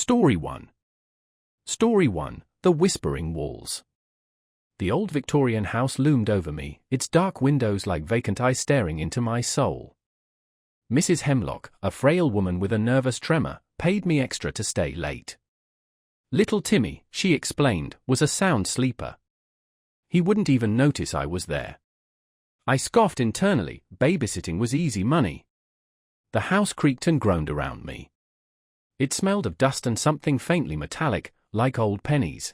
Story 1. Story 1, The Whispering Walls. The old Victorian house loomed over me, its dark windows like vacant eyes staring into my soul. Mrs. Hemlock, a frail woman with a nervous tremor, paid me extra to stay late. Little Timmy, she explained, was a sound sleeper. He wouldn't even notice I was there. I scoffed internally, babysitting was easy money. The house creaked and groaned around me. It smelled of dust and something faintly metallic, like old pennies.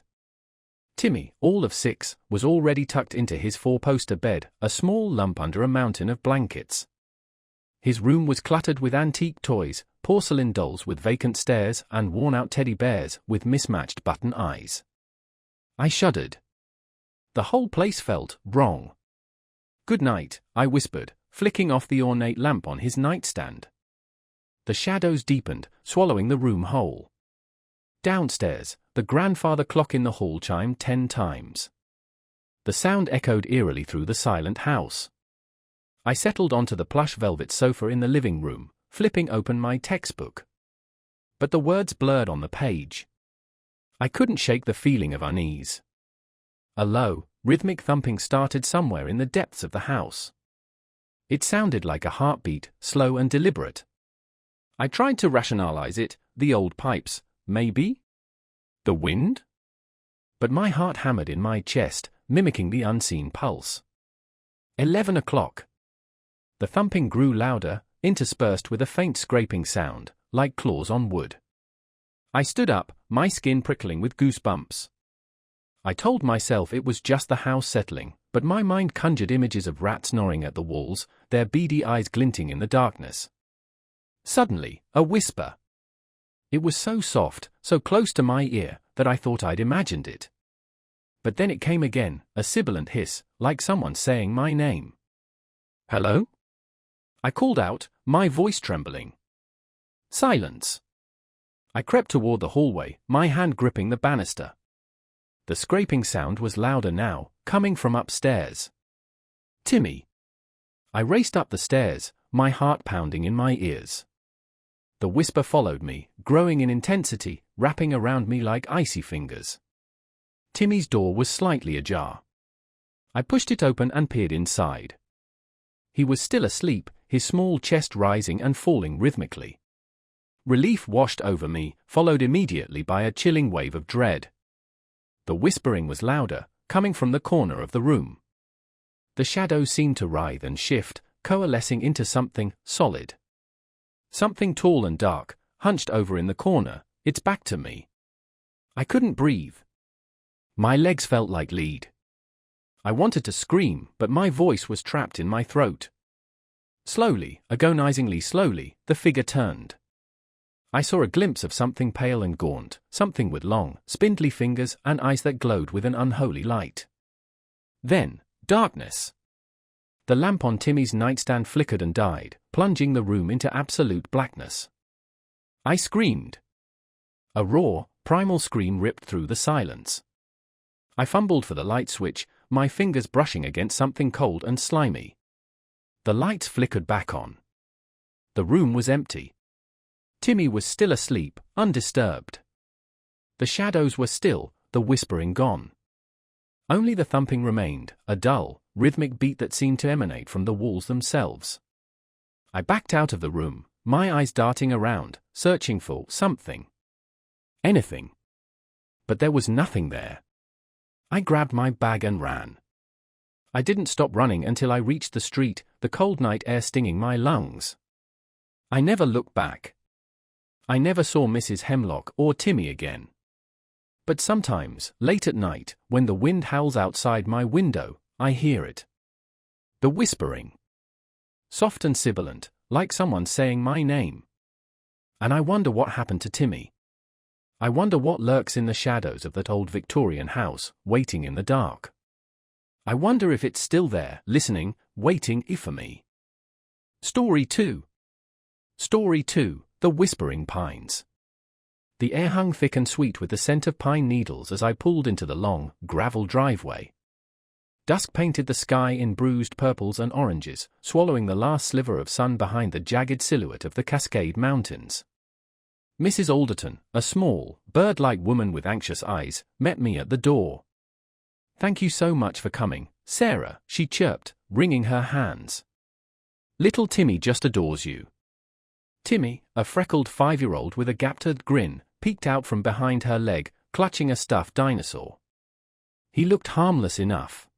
Timmy, all of 6, was already tucked into his 4-poster bed, a small lump under a mountain of blankets. His room was cluttered with antique toys, porcelain dolls with vacant stares, and worn-out teddy bears with mismatched button eyes. I shuddered. The whole place felt wrong. "Good night," I whispered, flicking off the ornate lamp on his nightstand. The shadows deepened, swallowing the room whole. Downstairs, the grandfather clock in the hall chimed 10 times. The sound echoed eerily through the silent house. I settled onto the plush velvet sofa in the living room, flipping open my textbook. But the words blurred on the page. I couldn't shake the feeling of unease. A low, rhythmic thumping started somewhere in the depths of the house. It sounded like a heartbeat, slow and deliberate. I tried to rationalize it, the old pipes, maybe? The wind? But my heart hammered in my chest, mimicking the unseen pulse. 11 o'clock. The thumping grew louder, interspersed with a faint scraping sound, like claws on wood. I stood up, my skin prickling with goosebumps. I told myself it was just the house settling, but my mind conjured images of rats gnawing at the walls, their beady eyes glinting in the darkness. Suddenly, a whisper. It was so soft, so close to my ear, that I thought I'd imagined it. But then it came again, a sibilant hiss, like someone saying my name. "Hello?" I called out, my voice trembling. Silence. I crept toward the hallway, my hand gripping the banister. The scraping sound was louder now, coming from upstairs. "Timmy." I raced up the stairs, my heart pounding in my ears. The whisper followed me, growing in intensity, wrapping around me like icy fingers. Timmy's door was slightly ajar. I pushed it open and peered inside. He was still asleep, his small chest rising and falling rhythmically. Relief washed over me, followed immediately by a chilling wave of dread. The whispering was louder, coming from the corner of the room. The shadows seemed to writhe and shift, coalescing into something solid. Something tall and dark, hunched over in the corner, its back to me. I couldn't breathe. My legs felt like lead. I wanted to scream, but my voice was trapped in my throat. Slowly, agonizingly slowly, the figure turned. I saw a glimpse of something pale and gaunt, something with long, spindly fingers and eyes that glowed with an unholy light. Then, darkness. The lamp on Timmy's nightstand flickered and died, plunging the room into absolute blackness. I screamed. A raw, primal scream ripped through the silence. I fumbled for the light switch, my fingers brushing against something cold and slimy. The lights flickered back on. The room was empty. Timmy was still asleep, undisturbed. The shadows were still, the whispering gone. Only the thumping remained, a dull, rhythmic beat that seemed to emanate from the walls themselves. I backed out of the room, my eyes darting around, searching for something. Anything. But there was nothing there. I grabbed my bag and ran. I didn't stop running until I reached the street, the cold night air stinging my lungs. I never looked back. I never saw Mrs. Hemlock or Timmy again. But sometimes, late at night, when the wind howls outside my window, I hear it. The whispering. Soft and sibilant, like someone saying my name. And I wonder what happened to Timmy. I wonder what lurks in the shadows of that old Victorian house, waiting in the dark. I wonder if it's still there, listening, waiting for me. Story 2. Story 2, The Whispering Pines. The air hung thick and sweet with the scent of pine needles as I pulled into the long, gravel driveway. Dusk painted the sky in bruised purples and oranges, swallowing the last sliver of sun behind the jagged silhouette of the Cascade Mountains. Mrs. Alderton, a small, bird-like woman with anxious eyes, met me at the door. "Thank you so much for coming, Sarah," she chirped, wringing her hands. "Little Timmy just adores you." Timmy, a freckled 5-year-old with a gap-toothed grin, peeked out from behind her leg, clutching a stuffed dinosaur. He looked harmless enough.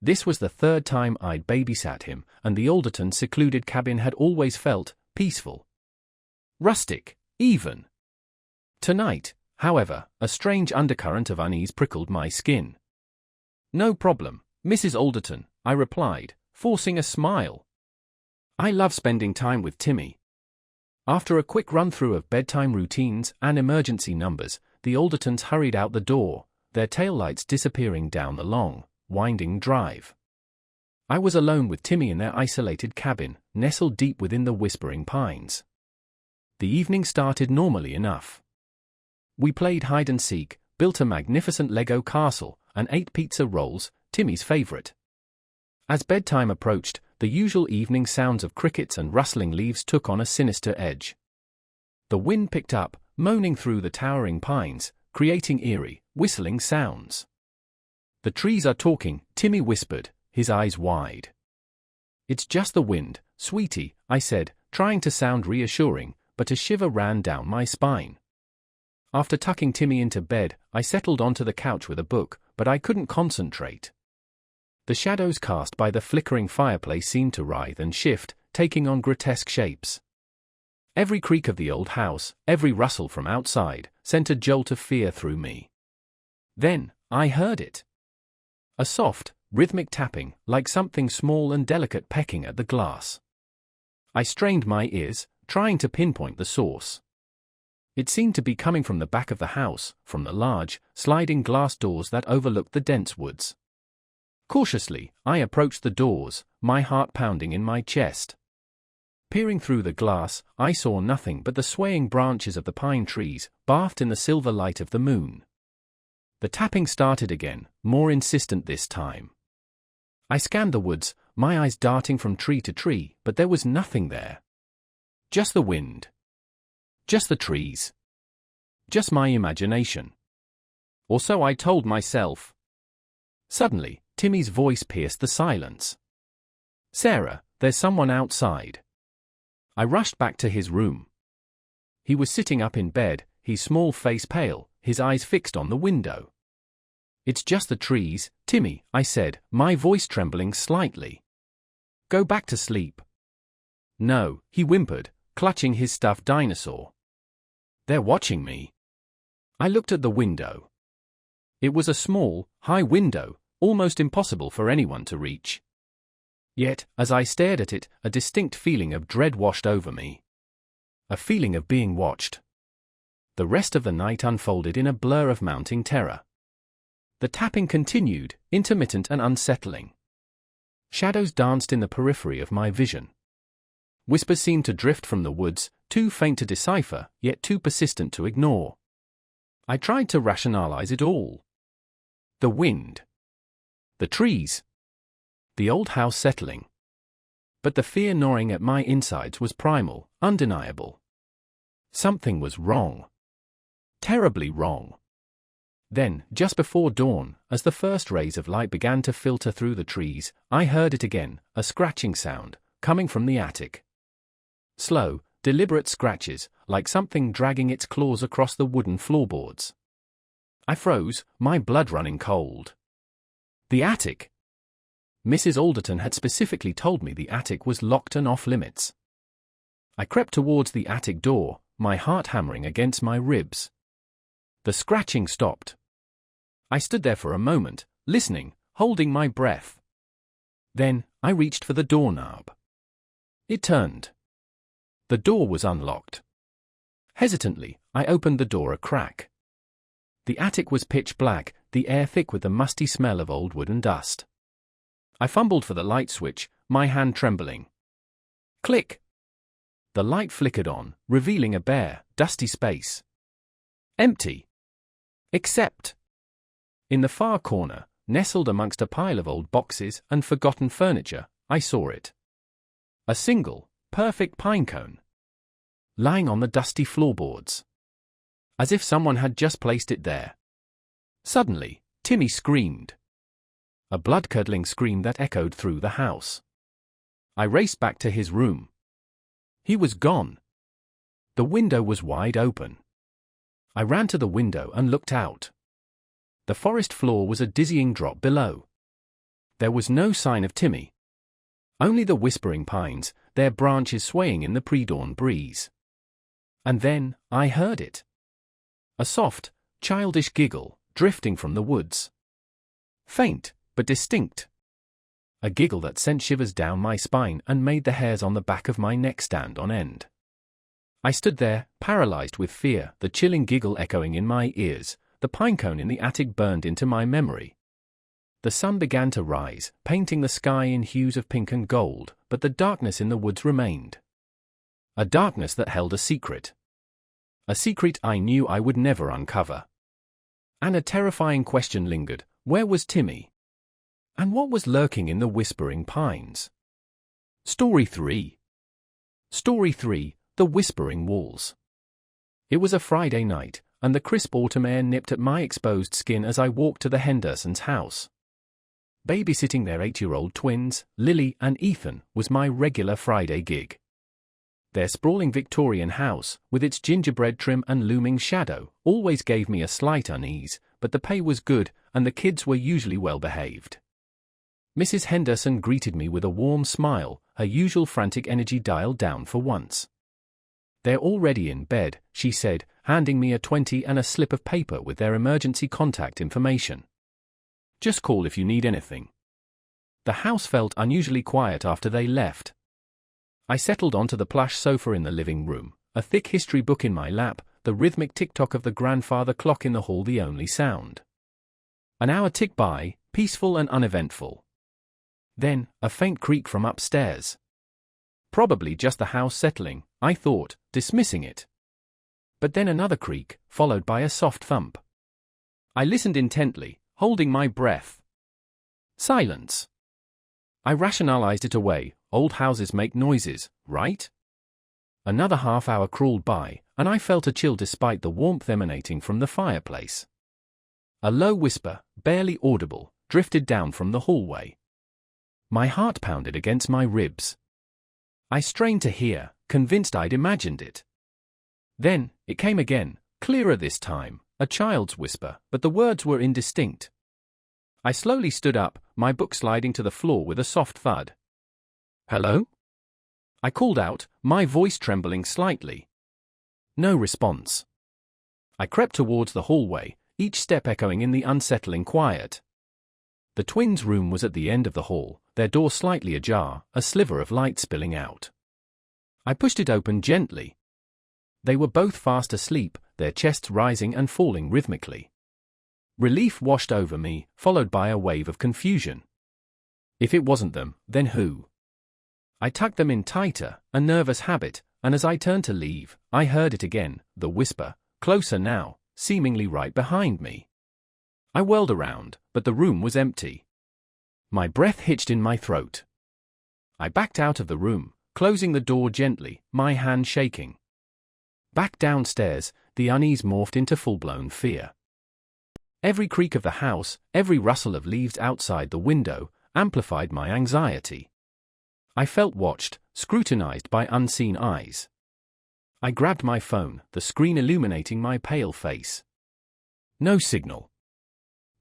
This was the 3rd time I'd babysat him, and the Alderton secluded cabin had always felt peaceful. Rustic, even. Tonight, however, a strange undercurrent of unease prickled my skin. "No problem, Mrs. Alderton," I replied, forcing a smile. "I love spending time with Timmy." After a quick run-through of bedtime routines and emergency numbers, the Aldertons hurried out the door, their taillights disappearing down the long, winding drive. I was alone with Timmy in their isolated cabin, nestled deep within the whispering pines. The evening started normally enough. We played hide-and-seek, built a magnificent Lego castle, and ate pizza rolls, Timmy's favorite. As bedtime approached, the usual evening sounds of crickets and rustling leaves took on a sinister edge. The wind picked up, moaning through the towering pines, creating eerie, whistling sounds. "The trees are talking," Timmy whispered, his eyes wide. "It's just the wind, sweetie," I said, trying to sound reassuring, but a shiver ran down my spine. After tucking Timmy into bed, I settled onto the couch with a book, but I couldn't concentrate. The shadows cast by the flickering fireplace seemed to writhe and shift, taking on grotesque shapes. Every creak of the old house, every rustle from outside, sent a jolt of fear through me. Then, I heard it. A soft, rhythmic tapping, like something small and delicate pecking at the glass. I strained my ears, trying to pinpoint the source. It seemed to be coming from the back of the house, from the large, sliding glass doors that overlooked the dense woods. Cautiously, I approached the doors, my heart pounding in my chest. Peering through the glass, I saw nothing but the swaying branches of the pine trees, bathed in the silver light of the moon. The tapping started again, more insistent this time. I scanned the woods, my eyes darting from tree to tree, but there was nothing there. Just the wind. Just the trees. Just my imagination. Or so I told myself. Suddenly, Timmy's voice pierced the silence. "Sarah, there's someone outside." I rushed back to his room. He was sitting up in bed, his small face pale, his eyes fixed on the window. "It's just the trees, Timmy," I said, my voice trembling slightly. "Go back to sleep." "No," he whimpered, clutching his stuffed dinosaur. "They're watching me." I looked at the window. It was a small, high window, almost impossible for anyone to reach. Yet, as I stared at it, a distinct feeling of dread washed over me. A feeling of being watched. The rest of the night unfolded in a blur of mounting terror. The tapping continued, intermittent and unsettling. Shadows danced in the periphery of my vision. Whispers seemed to drift from the woods, too faint to decipher, yet too persistent to ignore. I tried to rationalize it all. The wind. The trees. The old house settling. But the fear gnawing at my insides was primal, undeniable. Something was wrong. Terribly wrong. Then, just before dawn, as the first rays of light began to filter through the trees, I heard it again, a scratching sound, coming from the attic. Slow, deliberate scratches, like something dragging its claws across the wooden floorboards. I froze, my blood running cold. The attic. Mrs. Alderton had specifically told me the attic was locked and off limits. I crept towards the attic door, my heart hammering against my ribs. The scratching stopped. I stood there for a moment, listening, holding my breath. Then, I reached for the doorknob. It turned. The door was unlocked. Hesitantly, I opened the door a crack. The attic was pitch black, the air thick with the musty smell of old wood and dust. I fumbled for the light switch, my hand trembling. Click! The light flickered on, revealing a bare, dusty space. Empty. Except. In the far corner, nestled amongst a pile of old boxes and forgotten furniture, I saw it. A single, perfect pine cone. lying on the dusty floorboards. As if someone had just placed it there. Suddenly, Timmy screamed. A blood-curdling scream that echoed through the house. I raced back to his room. He was gone. The window was wide open. I ran to the window and looked out. The forest floor was a dizzying drop below. There was no sign of Timmy. Only the whispering pines, their branches swaying in the pre-dawn breeze. And then, I heard it. A soft, childish giggle, drifting from the woods. Faint, but distinct. A giggle that sent shivers down my spine and made the hairs on the back of my neck stand on end. I stood there, paralyzed with fear, the chilling giggle echoing in my ears, the pinecone in the attic burned into my memory. The sun began to rise, painting the sky in hues of pink and gold, but the darkness in the woods remained. A darkness that held a secret. A secret I knew I would never uncover. And a terrifying question lingered: where was Timmy? And what was lurking in the whispering pines? Story 3. Story 3, The Whispering Walls. It was a Friday night, and the crisp autumn air nipped at my exposed skin as I walked to the Hendersons' house. Babysitting their 8-year-old twins, Lily and Ethan, was my regular Friday gig. Their sprawling Victorian house, with its gingerbread trim and looming shadow, always gave me a slight unease, but the pay was good, and the kids were usually well behaved. Mrs. Henderson greeted me with a warm smile, her usual frantic energy dialed down for once. "They're already in bed," she said, handing me a 20 and a slip of paper with their emergency contact information. "Just call if you need anything." The house felt unusually quiet after they left. I settled onto the plush sofa in the living room, a thick history book in my lap, the rhythmic tick-tock of the grandfather clock in the hall the only sound. An hour ticked by, peaceful and uneventful. Then, a faint creak from upstairs. Probably just the house settling, I thought, dismissing it. But then another creak, followed by a soft thump. I listened intently, holding my breath. Silence. I rationalized it away. Old houses make noises, right? Another half hour crawled by, and I felt a chill despite the warmth emanating from the fireplace. A low whisper, barely audible, drifted down from the hallway. My heart pounded against my ribs. I strained to hear, convinced I'd imagined it. Then, it came again, clearer this time, a child's whisper, but the words were indistinct. I slowly stood up, my book sliding to the floor with a soft thud. "Hello?" I called out, my voice trembling slightly. No response. I crept towards the hallway, each step echoing in the unsettling quiet. The twins' room was at the end of the hall, their door slightly ajar, a sliver of light spilling out. I pushed it open gently. They were both fast asleep, their chests rising and falling rhythmically. Relief washed over me, followed by a wave of confusion. If it wasn't them, then who? I tucked them in tighter, a nervous habit, and as I turned to leave, I heard it again, the whisper, closer now, seemingly right behind me. I whirled around, but the room was empty. My breath hitched in my throat. I backed out of the room, closing the door gently, my hand shaking. Back downstairs, the unease morphed into full-blown fear. Every creak of the house, every rustle of leaves outside the window, amplified my anxiety. I felt watched, scrutinized by unseen eyes. I grabbed my phone, the screen illuminating my pale face. No signal.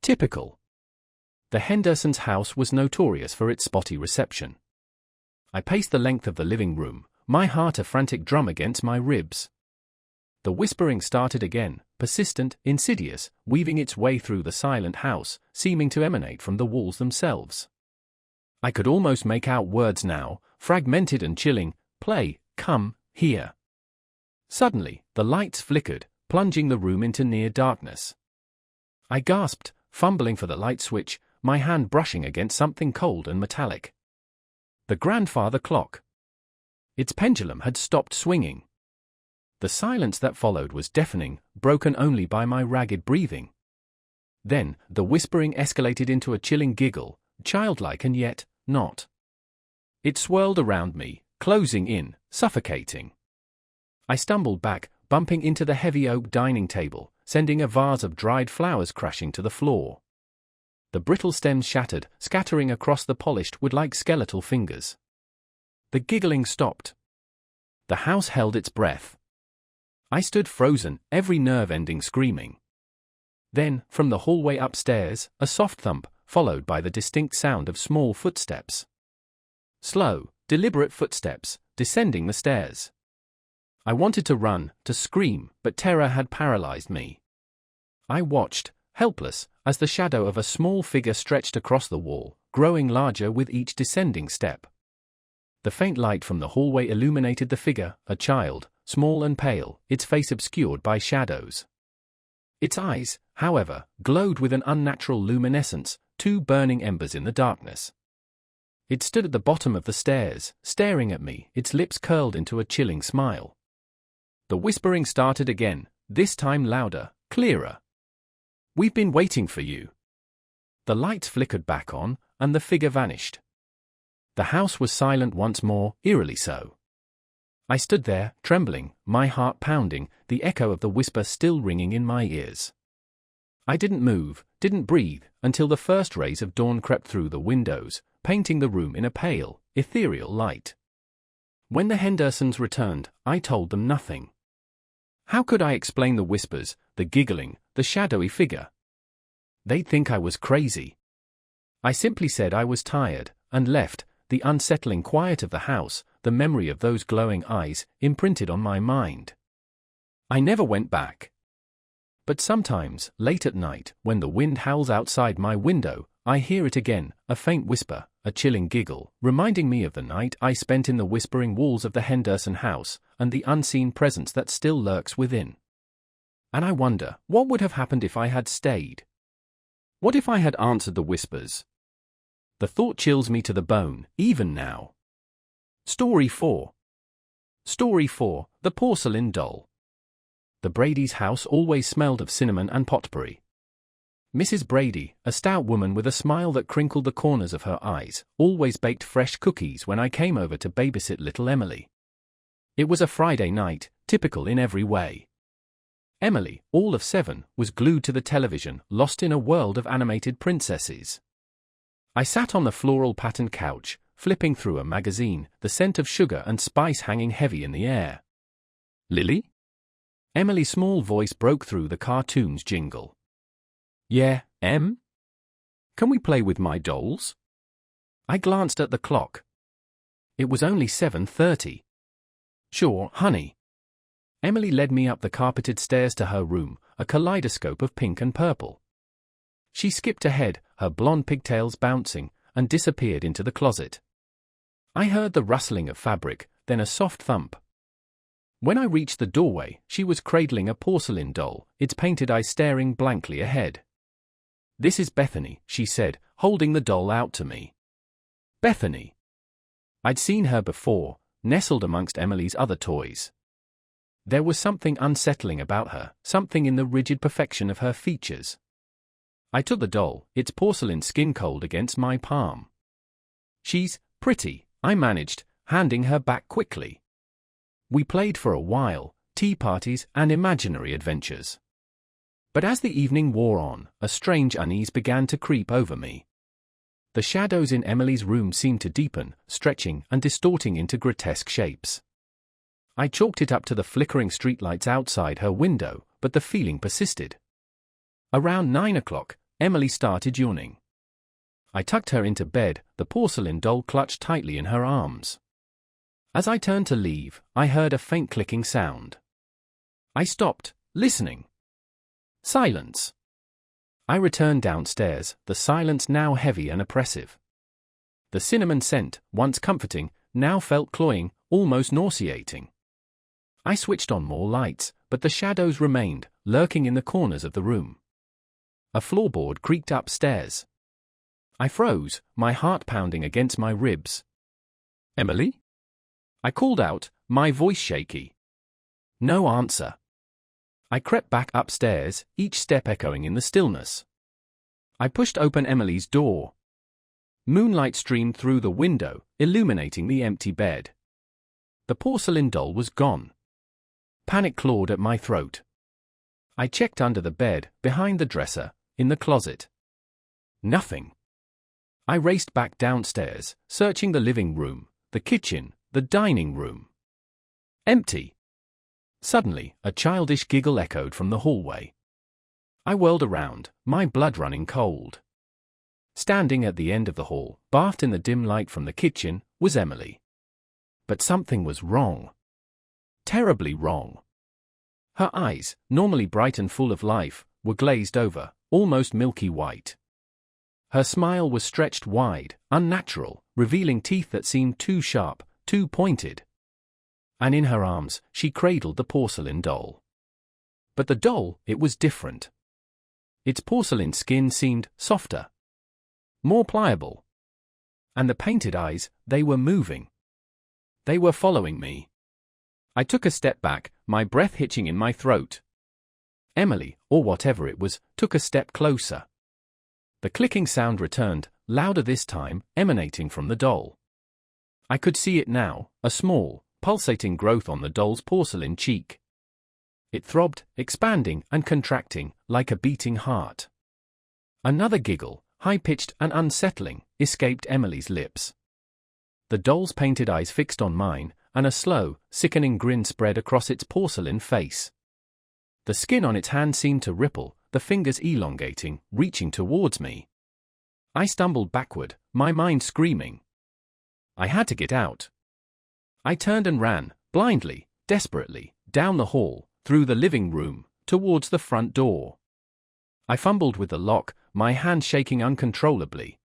Typical. The Hendersons' house was notorious for its spotty reception. I paced the length of the living room, my heart a frantic drum against my ribs. The whispering started again, persistent, insidious, weaving its way through the silent house, seeming to emanate from the walls themselves. I could almost make out words now, fragmented and chilling: play, come, here. Suddenly, the lights flickered, plunging the room into near darkness. I gasped, fumbling for the light switch, my hand brushing against something cold and metallic. The grandfather clock. Its pendulum had stopped swinging. The silence that followed was deafening, broken only by my ragged breathing. Then, the whispering escalated into a chilling giggle, childlike and yet not. It swirled around me, closing in, suffocating. I stumbled back, bumping into the heavy oak dining table, sending a vase of dried flowers crashing to the floor. The brittle stems shattered, scattering across the polished wood like skeletal fingers. The giggling stopped. The house held its breath. I stood frozen, every nerve ending screaming. Then, from the hallway upstairs, a soft thump, followed by the distinct sound of small footsteps. Slow, deliberate footsteps, descending the stairs. I wanted to run, to scream, but terror had paralyzed me. I watched, helpless, as the shadow of a small figure stretched across the wall, growing larger with each descending step. The faint light from the hallway illuminated the figure, a child, small and pale, its face obscured by shadows. Its eyes, however, glowed with an unnatural luminescence, two burning embers in the darkness. It stood at the bottom of the stairs, staring at me, its lips curled into a chilling smile. The whispering started again, this time louder, clearer. "We've been waiting for you." The lights flickered back on, and the figure vanished. The house was silent once more, eerily so. I stood there, trembling, my heart pounding, the echo of the whisper still ringing in my ears. I didn't move, didn't breathe, until the first rays of dawn crept through the windows, painting the room in a pale, ethereal light. When the Hendersons returned, I told them nothing. How could I explain the whispers, the giggling, the shadowy figure? They'd think I was crazy. I simply said I was tired, and left, the unsettling quiet of the house, the memory of those glowing eyes, imprinted on my mind. I never went back. But sometimes, late at night, when the wind howls outside my window, I hear it again, a faint whisper, a chilling giggle, reminding me of the night I spent in the whispering walls of the Henderson house, and the unseen presence that still lurks within. And I wonder, what would have happened if I had stayed? What if I had answered the whispers? The thought chills me to the bone, even now. Story 4. Story 4, The Porcelain Doll. The Brady's house always smelled of cinnamon and potpourri. Mrs. Brady, a stout woman with a smile that crinkled the corners of her eyes, always baked fresh cookies when I came over to babysit little Emily. It was a Friday night, typical in every way. Emily, all of 7, was glued to the television, lost in a world of animated princesses. I sat on the floral-patterned couch, flipping through a magazine, the scent of sugar and spice hanging heavy in the air. "Lily?" Emily's small voice broke through the cartoon's jingle. "Yeah, Em? Can we play with my dolls?" I glanced at the clock. It was only 7:30. "Sure, honey." Emily led me up the carpeted stairs to her room, a kaleidoscope of pink and purple. She skipped ahead, her blonde pigtails bouncing, and disappeared into the closet. I heard the rustling of fabric, then a soft thump. When I reached the doorway, she was cradling a porcelain doll, its painted eyes staring blankly ahead. "This is Bethany," she said, holding the doll out to me. Bethany. I'd seen her before, nestled amongst Emily's other toys. There was something unsettling about her, something in the rigid perfection of her features. I took the doll, its porcelain skin cold against my palm. "She's pretty," I managed, handing her back quickly. We played for a while, tea parties and imaginary adventures. But as the evening wore on, a strange unease began to creep over me. The shadows in Emily's room seemed to deepen, stretching and distorting into grotesque shapes. I chalked it up to the flickering streetlights outside her window, but the feeling persisted. Around 9 o'clock, Emily started yawning. I tucked her into bed, the porcelain doll clutched tightly in her arms. As I turned to leave, I heard a faint clicking sound. I stopped, listening. Silence. I returned downstairs, the silence now heavy and oppressive. The cinnamon scent, once comforting, now felt cloying, almost nauseating. I switched on more lights, but the shadows remained, lurking in the corners of the room. A floorboard creaked upstairs. I froze, my heart pounding against my ribs. "Emily?" I called out, my voice shaky. No answer. I crept back upstairs, each step echoing in the stillness. I pushed open Emily's door. Moonlight streamed through the window, illuminating the empty bed. The porcelain doll was gone. Panic clawed at my throat. I checked under the bed, behind the dresser, in the closet. Nothing. I raced back downstairs, searching the living room, the kitchen, the dining room. Empty. Suddenly, a childish giggle echoed from the hallway. I whirled around, my blood running cold. Standing at the end of the hall, bathed in the dim light from the kitchen, was Emily. But something was wrong. Terribly wrong. Her eyes, normally bright and full of life, were glazed over, almost milky white. Her smile was stretched wide, unnatural, revealing teeth that seemed too sharp, too pointed. And in her arms, she cradled the porcelain doll. But the doll, it was different. Its porcelain skin seemed softer, more pliable. And the painted eyes, they were moving. They were following me. I took a step back, my breath hitching in my throat. Emily, or whatever it was, took a step closer. The clicking sound returned, louder this time, emanating from the doll. I could see it now, a small, pulsating growth on the doll's porcelain cheek. It throbbed, expanding and contracting, like a beating heart. Another giggle, high-pitched and unsettling, escaped Emily's lips. The doll's painted eyes fixed on mine, and a slow, sickening grin spread across its porcelain face. The skin on its hand seemed to ripple, the fingers elongating, reaching towards me. I stumbled backward, my mind screaming. I had to get out. I turned and ran, blindly, desperately, down the hall, through the living room, towards the front door. I fumbled with the lock, my hand shaking uncontrollably.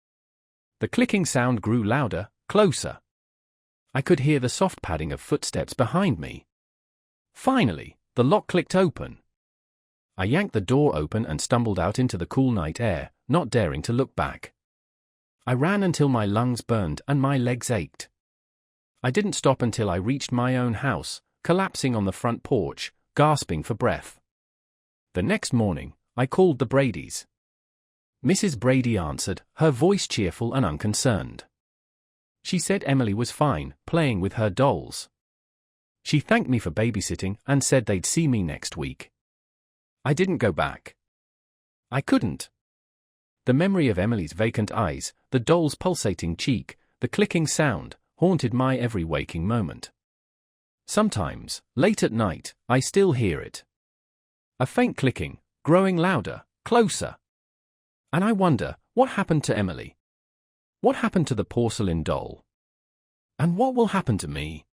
The clicking sound grew louder, closer. I could hear the soft padding of footsteps behind me. Finally, the lock clicked open. I yanked the door open and stumbled out into the cool night air, not daring to look back. I ran until my lungs burned and my legs ached. I didn't stop until I reached my own house, collapsing on the front porch, gasping for breath. The next morning, I called the Bradys. Mrs. Brady answered, her voice cheerful and unconcerned. She said Emily was fine, playing with her dolls. She thanked me for babysitting and said they'd see me next week. I didn't go back. I couldn't. The memory of Emily's vacant eyes, the doll's pulsating cheek, the clicking sound, haunted my every waking moment. Sometimes, late at night, I still hear it. A faint clicking, growing louder, closer. And I wonder, what happened to Emily? What happened to the porcelain doll? And what will happen to me?